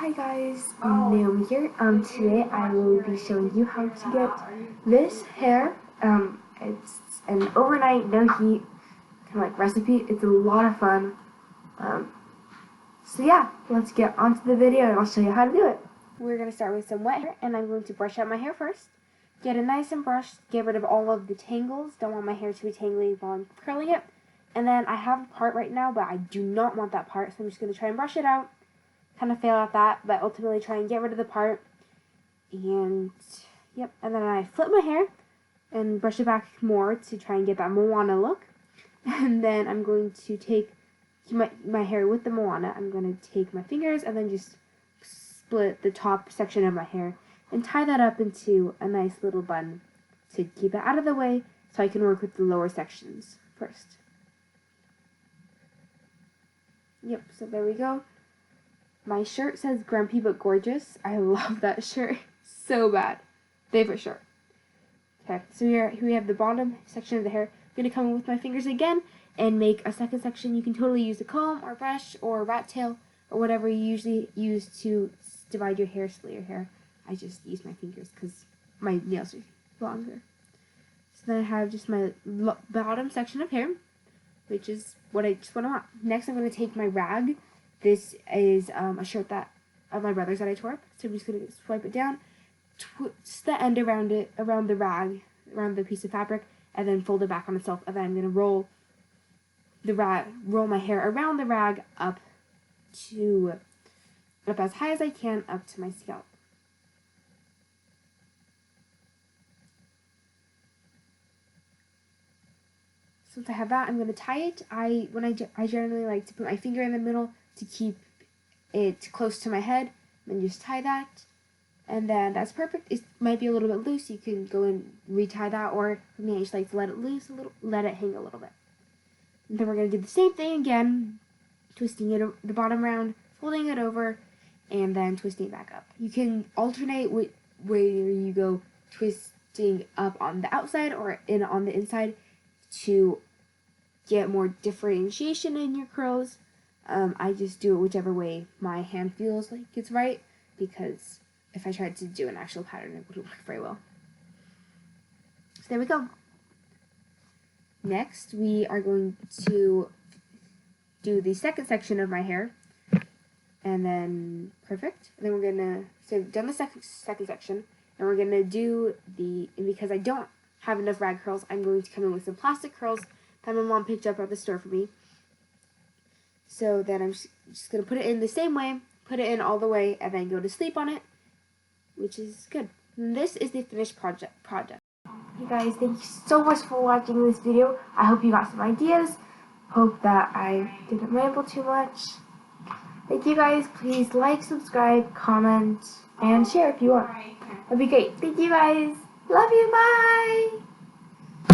Hi guys, Naomi here. Today I will be showing you how to get this hair. It's an overnight no heat kind of like recipe. It's a lot of fun. So yeah, let's get onto the video and I'll show you how to do it. We're gonna start with some wet hair, and I'm going to brush out my hair first. Get it nice and brushed. Get rid of all of the tangles. Don't want my hair to be tangly while I'm curling it. And then I have a part right now, but I do not want that part, so I'm just gonna try and brush it out. Kind of fail at that, but ultimately try and get rid of the part. And yep, and then I flip my hair and brush it back more to try and get that Moana look. And then I'm going to take my hair with the Moana. I'm going to take my fingers and then just split the top section of my hair and tie that up into a nice little bun to keep it out of the way so I can work with the lower sections first. Yep, so there we go. My shirt says Grumpy but Gorgeous. I love that shirt so bad. Favorite shirt. Okay, so here we have the bottom section of the hair. I'm going to come in with my fingers again and make a second section. You can totally use a comb or brush or rat tail or whatever you usually use to divide your hair, split your hair. I just use my fingers because my nails are longer. So then I have just my bottom section of hair, which is what I want. Next I'm going to take my rag. This is a shirt of my brother's that I tore up. So I'm just going to swipe it down, twist the end around the rag, around the piece of fabric, and then fold it back on itself. And then I'm going to roll my hair around the rag up as high as I can, up to my scalp. So once I have that, I'm going to tie it. I generally like to put my finger in the middle to keep it close to my head, and just tie that, and then that's perfect. It might be a little bit loose. You can go and retie that, or for me, I just like to let it loose a little, let it hang a little bit. And then we're going to do the same thing again, twisting it the bottom round, folding it over, and then twisting it back up. You can alternate where you go twisting up on the outside or on the inside to get more differentiation in your curls. I just do it whichever way my hand feels like it's right, because if I tried to do an actual pattern, it wouldn't work very well. So there we go. Next, we are going to do the second section of my hair, and then perfect. And then we're gonna, so we've done the second section, and we're gonna do and because I don't have enough rag curls, I'm going to come in with some plastic curls that my mom picked up at the store for me. So then I'm just going to put it in the same way, put it in all the way, and then go to sleep on it, which is good. And this is the finished project. Hey guys, thank you so much for watching this video. I hope you got some ideas. Hope that I didn't ramble too much. Thank you guys. Please like, subscribe, comment, and share if you want. That'd be great. Thank you guys. Love you. Bye.